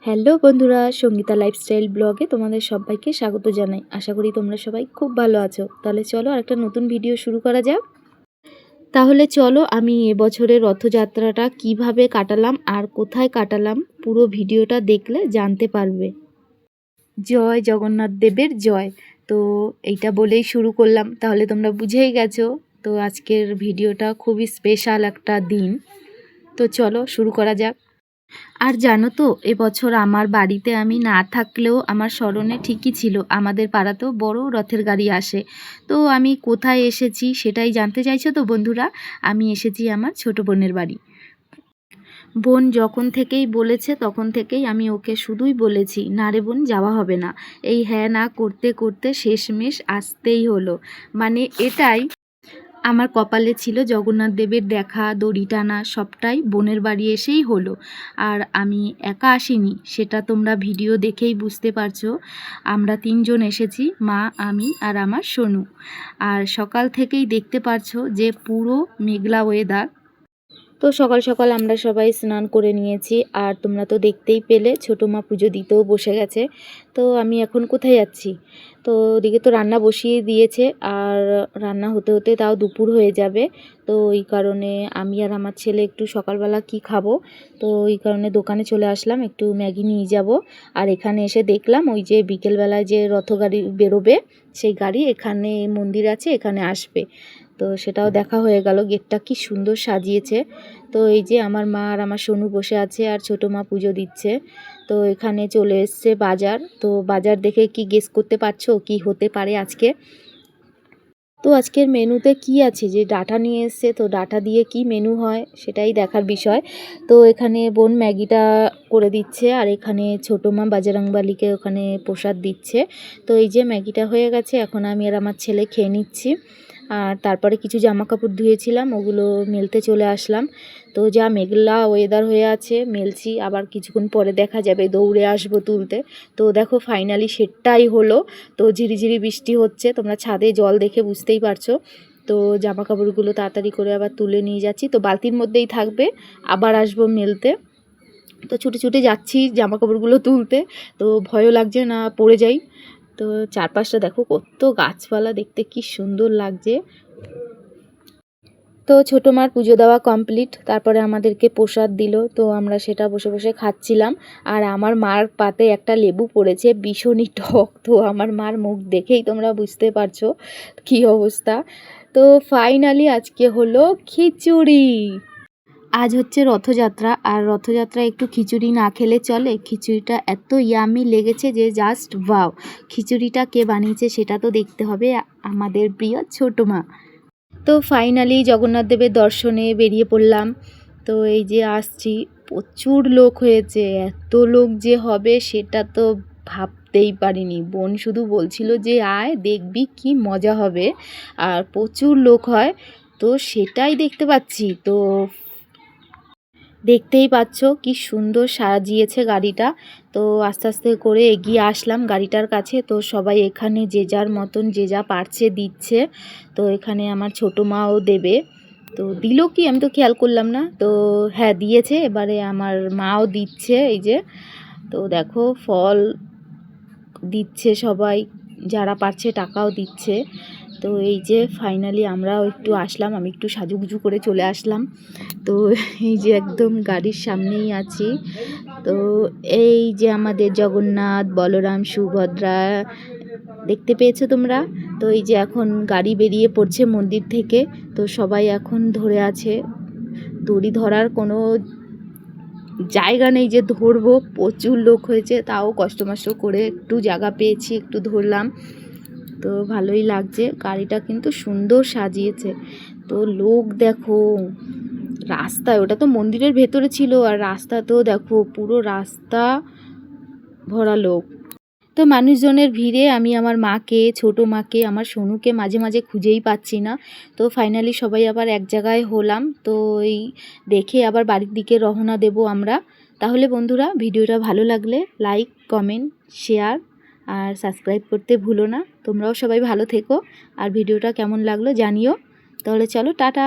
Hello বন্ধুরা, Sangeeta lifestyle ব্লগে তোমাদের সবাইকে স্বাগত জানাই। আশা করি তোমরা সবাই খুব ভালো আছো। তাহলে চলো আরেকটা নতুন ভিডিও শুরু করা যাক। তাহলে চলো আমি এবছরের রথযাত্রাটা কিভাবে কাটালাম আর কোথায় কাটালাম পুরো ভিডিওটা দেখলে জানতে পারবে। জয় জগন্নাথ দেবের জয়। তো এইটা বলেই শুরু করলাম, তাহলে তোমরা বুঝেই গেছো। তো আজকের ভিডিওটা খুবই স্পেশাল একটা দিন। তো চলো শুরু করা যাক। আর জানো তো, এবছর আমার বাড়িতে আমি না থাকলেও আমার স্মরণে ঠিকই ছিল আমাদের পাড়াতেও বড় রথের গাড়ি আসে। তো আমি কোথায় এসেছি সেটাই জানতে চাইছো তো বন্ধুরা। আমি এসেছি আমার ছোট বোনের বাড়ি। বোন যখন থেকেই বলেছে তখন থেকেই আমি ওকে শুধুই বলেছি, না রে বোন, যাওয়া হবে না। এই হ্যাঁ না করতে করতে শেষমেশ আসতেই হলো। মানে এটাই আমার কপালে ছিল, জগন্নাথ দেবের দেখা, দড়ি টানা সবটাই বোনের বাড়ি এসেই হলো। আর আমি একা আসিনি, সেটা তোমরা ভিডিও দেখেই বুঝতে পারছো। আমরা তিনজন এসেছি, মা, আমি আর আমার সোনু। আর সকাল থেকেই দেখতে পারছো যে পুরো মেঘলা ওয়েদার। তো সকাল সকাল আমরা সবাই স্নান করে নিয়েছি। আর তোমরা তো দেখতেই পেলে ছোটো মা পুজো দিতেও বসে গেছে। তো আমি এখন কোথায় যাচ্ছি, তো ওদিকে তো রান্না বসিয়ে দিয়েছে, আর রান্না হতে হতে তাও দুপুর হয়ে যাবে। তো এই কারণে আমি আর আমার ছেলে একটু সকালবেলা কি খাবো, তো এই কারণে দোকানে চলে আসলাম, একটু ম্যাগি নিয়ে যাব। আর এখানে এসে দেখলাম ওই যে বিকেলবেলায় যে রথগাড়ি বেরোবে, সেই গাড়ি এখানে মন্দির আছে, এখানে আসবে। তো সেটাও দেখা হয়ে গেল। গেটটা কি সুন্দর সাজিয়েছে। তো এই যে আমার মা আর আমার সোনু বসে আছে, আর ছোটো মা পুজো দিচ্ছে। তো এখানে চলে এসছে বাজার। তো বাজার দেখে কি গেস করতে পারছো কি হতে পারে আজকে? তো আজকের মেনুতে কি আছে, যে ডাঁটা নিয়ে এসছে, তো ডাঁটা দিয়ে কি মেনু হয় সেটাই দেখার বিষয়। তো এখানে বোন ম্যাগিটা করে দিচ্ছে, আর এখানে ছোটো মা বাজরংবলীকে ওখানে প্রসাদ দিচ্ছে। তো এই যে ম্যাগিটা হয়ে গেছে, এখন আমি আর আমার ছেলে খেয়ে নিচ্ছি। আর তারপরে কিছু জামা কাপড় ধুয়েছিলাম, ওগুলো মেলতে চলে আসলাম। তো যা মেঘলা ওয়েদার হয়ে আছে, মেলছি, আবার কিছুক্ষণ পরে দেখা যাবে দৌড়ে আসবো তুলতে। তো দেখো ফাইনালি সেটাই হলো। তো ঝিরিঝিরি বৃষ্টি হচ্ছে, তোমরা ছাদে জল দেখে বুঝতেই পারছো। তো জামা কাপড়গুলো তাড়াতাড়ি করে আবার তুলে নিয়ে যাচ্ছি, তো বালতির মধ্যেই থাকবে, আবার আসবো মেলতে। তো ছুটে ছুটে যাচ্ছি জামা কাপড়গুলো তুলতে, তো ভয়ও লাগছে না পড়ে যাই। তো চারপাশটা দেখো কত গাছপালা, দেখতে কি সুন্দর লাগছে। তো ছোটো মার পুজো দেওয়া কমপ্লিট, তারপরে আমাদেরকে প্রসাদ দিল, তো আমরা সেটা বসে বসে খাচ্ছিলাম। আর আমার মার পাতে একটা লেবু পড়েছে, ভীষণই টক। তো আমার মার মুখ দেখেই তোমরা বুঝতে পারছো কী অবস্থা। তো ফাইনালি আজকে হলো খিচুড়ি। আজ হচ্ছে রথযাত্রা, আর রথযাত্রায় একটু খিচুড়ি না খেলে চলে। খিচুড়িটা এত ইয়ামি লেগেছে যে জাস্ট ওয়াও। খিচুড়িটা কে বানিয়েছে সেটা তো দেখতে হবে, আমাদের প্রিয় ছোটো মা। তো ফাইনালি জগন্নাথ দেবের দর্শনে বেরিয়ে পড়লাম। তো এই যে আসছি, প্রচুর লোক হয়েছে। এত লোক যে হবে সেটা তো ভাবতেই পারিনি। বোন শুধু বলছিল যে আয় দেখবি কি মজা হবে, আর প্রচুর লোক হয়। তো সেটাই দেখতে পাচ্ছি। তো দেখতেই পাচ্ছ কি সুন্দর সাজিয়েছে গাড়িটা। তো আস্তে আস্তে করে এগিয়ে আসলাম গাড়িটার কাছে। তো সবাই এখানে যে যার মতন যে যা পারছে দিচ্ছে। তো এখানে আমার ছোটো মাও দেবে, তো দিল কি আমি তো খেয়াল করলাম না। তো হ্যাঁ দিয়েছে, এবারে আমার মাও দিচ্ছে। এই যে তো দেখো ফল দিচ্ছে সবাই, যারা পারছে টাকাও দিচ্ছে। তো এই যে ফাইনালি আমরাও একটু আসলাম, আমি একটু সাজুগুজু করে চলে আসলাম। তো এই যে একদম গাড়ির সামনেই আছি। তো এই যে আমাদের জগন্নাথ, বলরাম, সুভদ্রা দেখতে পেয়েছো তোমরা। তো এই যে এখন গাড়ি বেরিয়ে পড়ছে মন্দির থেকে। তো সবাই এখন ধরে আছে, দড়ি ধরার কোনো জায়গা নেই যে ধরবো, প্রচুর লোক হয়েছে। তাও কষ্ট মষ্ট করে একটু জায়গা পেয়েছি, একটু ধরলাম। তো ভালোই লাগছে, গাড়িটা কিন্তু সুন্দর সাজিয়েছে। তো লোক দেখো রাস্তায়, ওটা তো মন্দিরের ভেতরে ছিল, আর রাস্তা তো দেখো পুরো রাস্তা ভরা লোক। তো মানুষজনের ভিড়ে আমি আমার মাকে, ছোটো মাকে, আমার সোনুকে মাঝে মাঝে খুঁজেই পাচ্ছি না। তো ফাইনালি সবাই আবার এক জায়গায় হলাম। তো এই দেখে আবার বাড়ির দিকে রওনা দেব আমরা। তাহলে বন্ধুরা ভিডিওটা ভালো লাগলে লাইক, কমেন্ট, শেয়ার আর সাবস্ক্রাইব করতে ভুলো না। তোমরাও সবাই ভালো থেকো, আর ভিডিওটা কেমন লাগলো জানিও। তাহলে চলো টাটা।